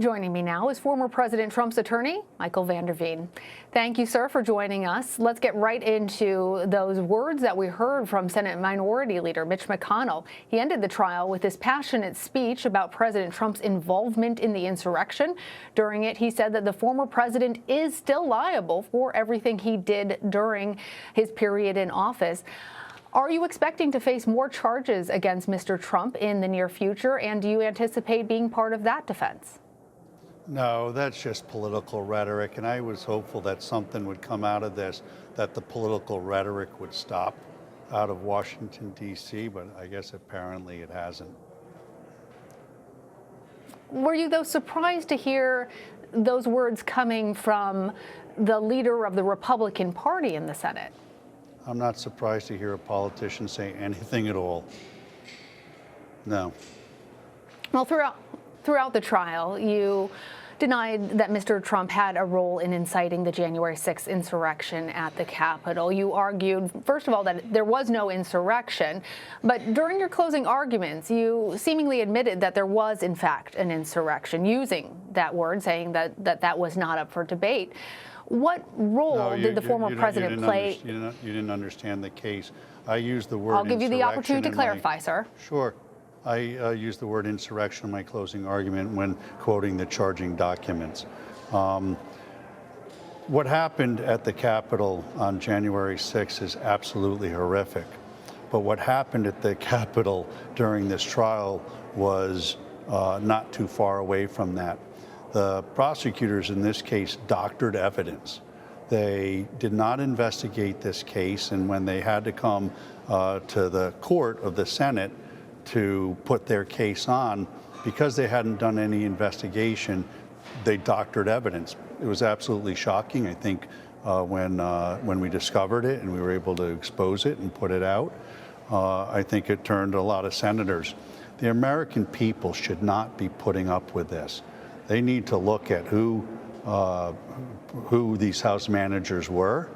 Joining me now is former President Trump's attorney, Michael van der Veen. Thank you, sir, for joining us. Let's get right into those words that we heard from Senate Minority Leader Mitch McConnell. He ended the trial with this passionate speech about President Trump's involvement in the insurrection. During it, he said that the former president is still liable for everything he did during his period in office. Are you expecting to face more charges against Mr. Trump in the near future, and do you anticipate being part of that defense? No, that's just political rhetoric, and I was hopeful that something would come out of this, that the political rhetoric would stop out of Washington, D.C., but I guess apparently it hasn't. Were you, though, surprised to hear those words coming from the leader of the Republican Party in the Senate? I'm not surprised to hear a politician say anything at all. No. Well, throughout the trial, you denied that Mr. Trump had a role in inciting the January 6th insurrection at the Capitol. You argued, first of all, that there was no insurrection, but during your closing arguments, you seemingly admitted that there was, in fact, an insurrection, using that word, saying that was not up for debate. What role did the former president play? You didn't understand the case. I used the word I'll give you the opportunity to clarify, sir. Sure. I used the word insurrection in my closing argument when quoting the charging documents. What happened at the Capitol on January 6th is absolutely horrific. But what happened at the Capitol during this trial was not too far away from that. The prosecutors in this case doctored evidence. They did not investigate this case, and when they had to come to the court of the Senate to put their case on, because they hadn't done any investigation, they doctored evidence. It was absolutely shocking. I think when we discovered it and we were able to expose it and put it out, I think it turned a lot of senators. The American people should not be putting up with this. They need to look at who these House managers were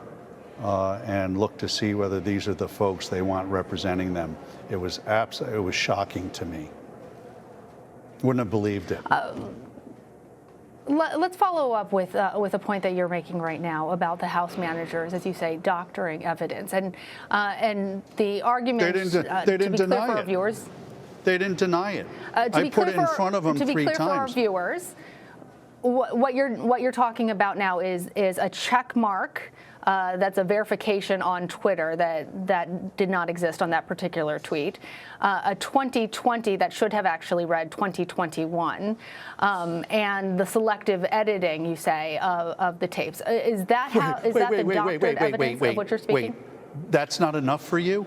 and look to see whether these are the folks they want representing them. It was shocking to me. Wouldn't have believed it. Let's follow up with a point that you're making right now about the House managers, as you say, doctoring evidence, and the argument. They didn't deny it. Viewers. They didn't deny it. I put it in front of them 3 times. To be clear for our viewers, what you're talking about now is a check mark. That's a verification on Twitter that did not exist on that particular tweet. A 2020 that should have actually read 2021, and the selective editing, you say, of the tapes. Is that the doctored evidence of what you're speaking? Wait, that's not enough for you?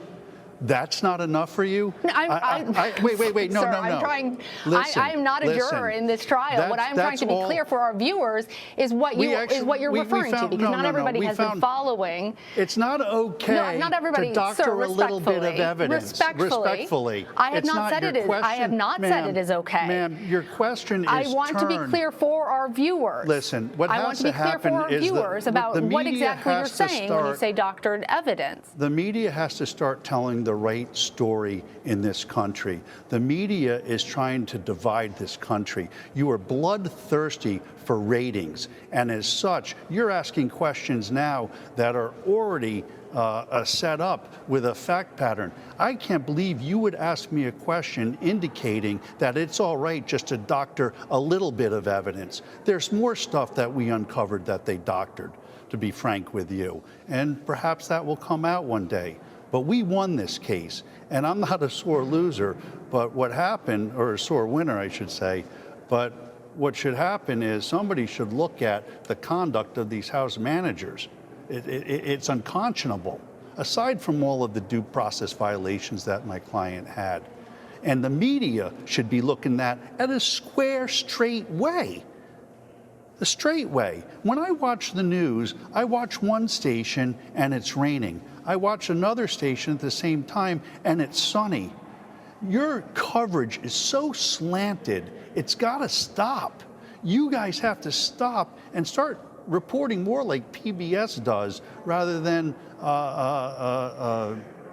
That's not enough for you? Wait, no, sir, no. Listen, I am not a juror in this trial. What I'm trying to be clear for our viewers is what you're referring to, because not everybody has been following. It's not okay to doctor a little bit of evidence. Respectfully. I have not said it is. I have not said it is okay. Ma'am, your question is I want to be clear for our viewers. Listen, what has to happen is the viewers about what exactly you're saying when you say doctored evidence. The media has to start telling the right story in this country. The media is trying to divide this country. You are bloodthirsty for ratings, and as such, you're asking questions now that are already set up with a fact pattern. I can't believe you would ask me a question indicating that it's all right just to doctor a little bit of evidence. There's more stuff that we uncovered that they doctored, to be frank with you, and perhaps that will come out one day. But we won this case, and I'm not a sore loser, but what happened, or a sore winner, I should say, but what should happen is somebody should look at the conduct of these House managers. It's unconscionable, aside from all of the due process violations that my client had. And the media should be looking at a square, straight way. The straight way. When I watch the news, I watch one station and it's raining. I watch another station at the same time and it's sunny. Your coverage is so slanted, it's got to stop. You guys have to stop and start reporting more like PBS does rather than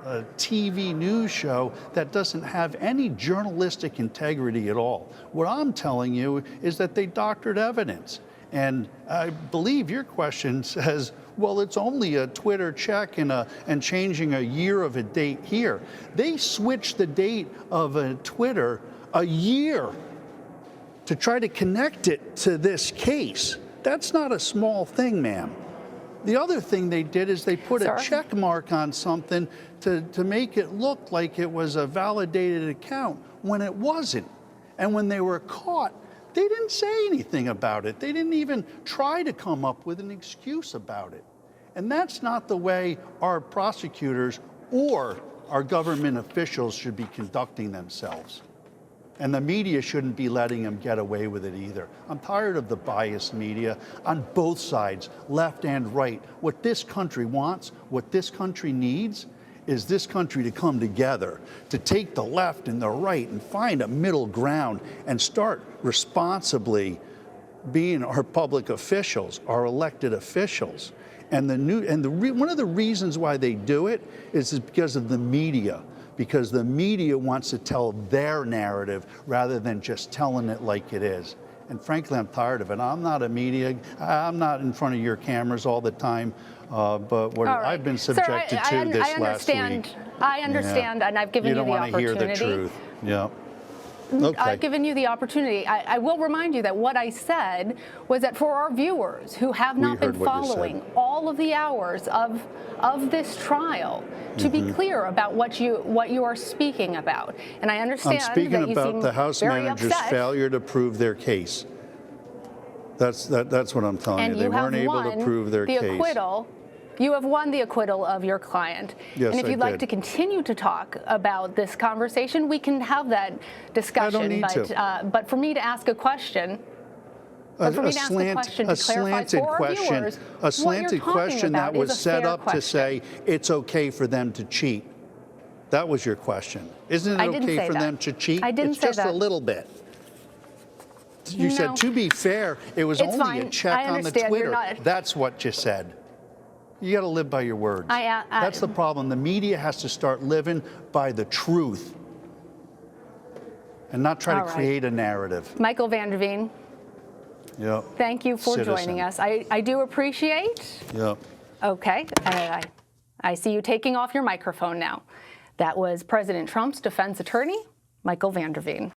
a TV news show that doesn't have any journalistic integrity at all. What I'm telling you is that they doctored evidence. And I believe your question says, well, it's only a Twitter check and changing a year of a date here. They switched the date of a Twitter a year to try to connect it to this case. That's not a small thing, ma'am. The other thing they did is they put a check mark on something to make it look like it was a validated account when it wasn't. And when they were caught, they didn't say anything about it. They didn't even try to come up with an excuse about it. And that's not the way our prosecutors or our government officials should be conducting themselves. And the media shouldn't be letting them get away with it either. I'm tired of the biased media on both sides, left and right. What this country wants, what this country needs, is this country to come together, to take the left and the right and find a middle ground and start responsibly being our public officials, our elected officials. And one of the reasons why they do it is because of the media. Because the media wants to tell their narrative rather than just telling it like it is. And frankly, I'm tired of it. I'm not a media, I'm not in front of your cameras all the time, but what I've been subjected to this last week. I understand, and I've given you the opportunity. You don't want to hear the truth, yeah. Okay. I've given you the opportunity. I will remind you that what I said was that for our viewers who have not been following all of the hours of this trial, to be clear about what you are speaking about. And I understand I'm speaking that you about seem the House very manager's upset. failure to prove their case. That's what I'm telling And you. They weren't able to prove their case. You have won the acquittal of your client. Yes, and if you'd like to continue to talk about this conversation, we can have that discussion. I don't need to. But for me to ask a question, A slanted question that was set up to say it's okay for them to cheat. That was your question. Isn't it okay for them to cheat? I didn't say that. It's just a little bit. You said, to be fair, it was only a check on the Twitter. That's what you said. You got to live by your words. That's the problem. The media has to start living by the truth and not try to create a narrative. Michael Vanderveen. Yep. Thank you for joining us. I do appreciate. Yep. Okay. I see you taking off your microphone now. That was President Trump's defense attorney, Michael Vanderveen.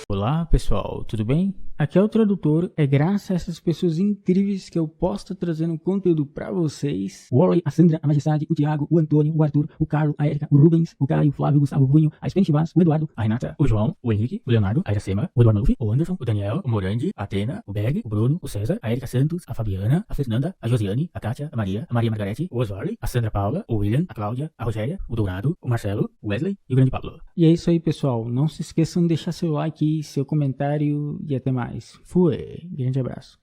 Olá pessoal, tudo bem? Aqui é o tradutor, é graças a essas pessoas incríveis que eu posso estar trazendo conteúdo pra vocês. O Warley, a Sandra, a Majestade, o Thiago, o Antônio, o Arthur, o Carlos, a Érica, o Rubens, o Caio, o Flávio, o Gustavo, o Bunho, a Spen Chivas, o Eduardo, a Renata, o João, o Henrique, o Leonardo, a Iracema, o Eduardo Maluf, o Anderson, o Daniel, o Morandi, a Atena, o Berg, o Bruno, o César, a Érica Santos, a Fabiana, a Fernanda, a Josiane, a Kátia, a Maria Margarete, o Oswald, a Sandra Paula, o William, a Cláudia, a Rogéria, o Dourado, o Marcelo, o Wesley e o grande Pablo. E é isso aí pessoal, não se esqueçam de deixar seu like, seu comentário e até mais. Fui! Grande abraço.